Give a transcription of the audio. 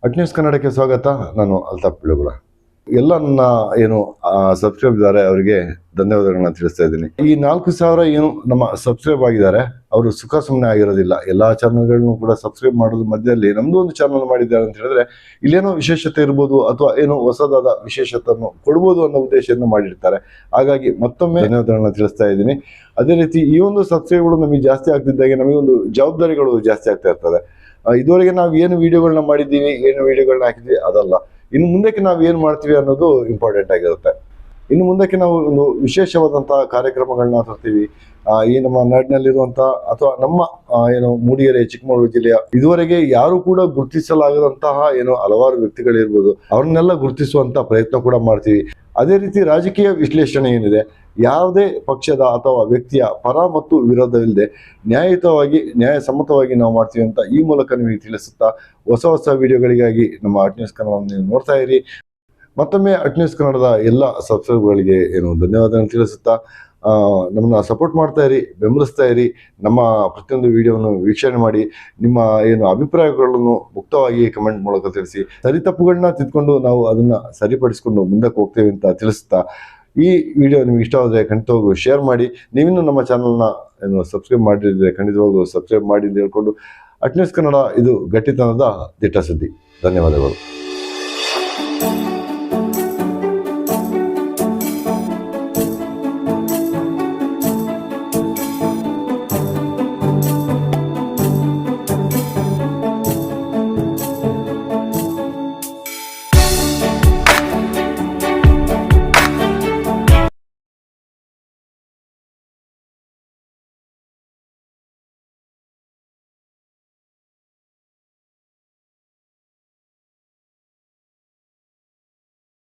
At news ಕನ್ನಡಕ್ಕೆ ಸ್ವಾಗತ. ನಾನು ಅಲ್ತಾಫ್ ಬಿಳುಗುಳ. ಎಲ್ಲ ನನ್ನ ಏನು ಸಬ್ಸ್ಕ್ರೈಬ್ ಇದ್ದಾರೆ ಅವರಿಗೆ ಧನ್ಯವಾದಗಳನ್ನ ತಿಳಿಸ್ತಾ ಇದ್ದೀನಿ. ಈ 4,000 ಏನು ನಮ್ಮ ಸಬ್ಸ್ಕ್ರೈಬ್ ಆಗಿದ್ದಾರೆ ಅವರು ಸುಖ ಸುಮ್ಮನೆ ಆಗಿರೋದಿಲ್ಲ. ಎಲ್ಲಾ ಚಾನಲ್ಗಳನ್ನು ಕೂಡ ಸಬ್ಸ್ಕ್ರೈಬ್ ಮಾಡೋದ್ರ ಮಧ್ಯದಲ್ಲಿ ನಮ್ದು ಒಂದು ಚಾನಲ್ ಮಾಡಿದ್ದಾರೆ ಅಂತ ಹೇಳಿದ್ರೆ ಇಲ್ಲೇನೋ ವಿಶೇಷತೆ ಇರ್ಬೋದು ಅಥವಾ ಏನೋ ಹೊಸದಾದ ವಿಶೇಷತೆಯನ್ನು ಕೊಡ್ಬೋದು ಅನ್ನೋ ಉದ್ದೇಶದಿಂದ ಮಾಡಿರ್ತಾರೆ. ಹಾಗಾಗಿ ಮತ್ತೊಮ್ಮೆ ಧನ್ಯವಾದಗಳನ್ನ ತಿಳಿಸ್ತಾ ಇದ್ದೀನಿ. ಅದೇ ರೀತಿ ಈ ಒಂದು ಸಬ್ಸ್ಕ್ರೈಬ್ಗಳು ನಮಗೆ ಜಾಸ್ತಿ ಆಗ್ತಿದ್ದಾಗೆ ನಮಗೆ ಒಂದು ಜವಾಬ್ದಾರಿಗಳು ಜಾಸ್ತಿ ಆಗ್ತಾ ಇರ್ತದೆ. ಇದುವರೆಗೆ ನಾವು ಏನು ವಿಡಿಯೋಗಳನ್ನ ಮಾಡಿದ್ದೀವಿ, ಏನು ವಿಡಿಯೋಗಳನ್ನ ಹಾಕಿದ್ವಿ ಅದಲ್ಲ, ಇನ್ನು ಮುಂದಕ್ಕೆ ನಾವು ಏನು ಮಾಡ್ತೀವಿ ಅನ್ನೋದು ಇಂಪಾರ್ಟೆಂಟ್ ಆಗಿರುತ್ತೆ. ಇನ್ನು ಮುಂದಕ್ಕೆ ನಾವು ಒಂದು ವಿಶೇಷವಾದಂತಹ ಕಾರ್ಯಕ್ರಮಗಳನ್ನ ತರ್ತೀವಿ. ಈ ನಮ್ಮ ನಾಡಿನಲ್ಲಿರುವಂತಹ ಅಥವಾ ನಮ್ಮ ಏನು ಮೂಡಿಗೆರೆ ಚಿಕ್ಕಮಗಳೂರು ಜಿಲ್ಲೆಯ ಇದುವರೆಗೆ ಯಾರು ಕೂಡ ಗುರುತಿಸಲಾಗದಂತಹ ಏನು ಹಲವಾರು ವ್ಯಕ್ತಿಗಳಿರ್ಬೋದು, ಅವ್ರನ್ನೆಲ್ಲ ಗುರುತಿಸುವಂತ ಪ್ರಯತ್ನ ಕೂಡ ಮಾಡ್ತೀವಿ. ಅದೇ ರೀತಿ ರಾಜಕೀಯ ವಿಶ್ಲೇಷಣೆ ಏನಿದೆ, ಯಾವುದೇ ಪಕ್ಷದ ಅಥವಾ ವ್ಯಕ್ತಿಯ ಪರ ಮತ್ತು ವಿರೋಧವಿಲ್ಲದೆ ನ್ಯಾಯಯುತವಾಗಿ ನ್ಯಾಯಸಮ್ಮತವಾಗಿ ನಾವು ಮಾಡ್ತೀವಿ ಅಂತ ಈ ಮೂಲಕ ನಿಮಗೆ ತಿಳಿಸುತ್ತಾ ಹೊಸ ವಿಡಿಯೋಗಳಿಗಾಗಿ ನಮ್ಮ ಅಟ್ ನ್ಯೂಸ್ ಕನ್ನಡವನ್ನು ನೀವು ನೋಡ್ತಾ ಇರಿ. ಮತ್ತೊಮ್ಮೆ ಅಟ್ ನ್ಯೂಸ್ ಕನ್ನಡದ ಎಲ್ಲ ಸಬ್ಸ್ಕ್ರೈಬರ್ಗಳಿಗೆ ಏನು ಧನ್ಯವಾದಗಳನ್ನು ತಿಳಿಸುತ್ತಾ ನಮ್ಮನ್ನ ಸಪೋರ್ಟ್ ಮಾಡ್ತಾ ಇರಿ, ಬೆಂಬಲಿಸ್ತಾ ಇರಿ. ನಮ್ಮ ಪ್ರತಿಯೊಂದು ವಿಡಿಯೋವನ್ನು ವೀಕ್ಷಣೆ ಮಾಡಿ ನಿಮ್ಮ ಏನು ಅಭಿಪ್ರಾಯಗಳನ್ನು ಮುಕ್ತವಾಗಿ ಕಮೆಂಟ್ ಮೂಲಕ ತಿಳಿಸಿ. ಸರಿ ತಪ್ಪುಗಳನ್ನ ತಿದ್ಕೊಂಡು ನಾವು ಅದನ್ನ ಸರಿಪಡಿಸಿಕೊಂಡು ಮುಂದಕ್ಕೆ ಹೋಗ್ತೇವೆ ಅಂತ ತಿಳಿಸುತ್ತಾ ಈ ವಿಡಿಯೋ ನಿಮ್ಗೆ ಇಷ್ಟವಾದರೆ ಖಂಡಿತವಾಗೂ ಶೇರ್ ಮಾಡಿ. ನೀವಿನ್ನೂ ನಮ್ಮ ಚಾನಲ್ನ ಏನು ಸಬ್ಸ್ಕ್ರೈಬ್ ಮಾಡಿದ್ರೆ ಖಂಡಿತವಾಗೂ ಸಬ್ಸ್ಕ್ರೈಬ್ ಮಾಡಿ ಅಂತ ಹೇಳ್ಕೊಂಡು ಅಟ್ ನ್ಯೂಸ್ ಕನ್ನಡ ಇದು ಗಟ್ಟಿತನದ ದಿಟ್ಟ ಸುದ್ದಿ. ಧನ್ಯವಾದಗಳು.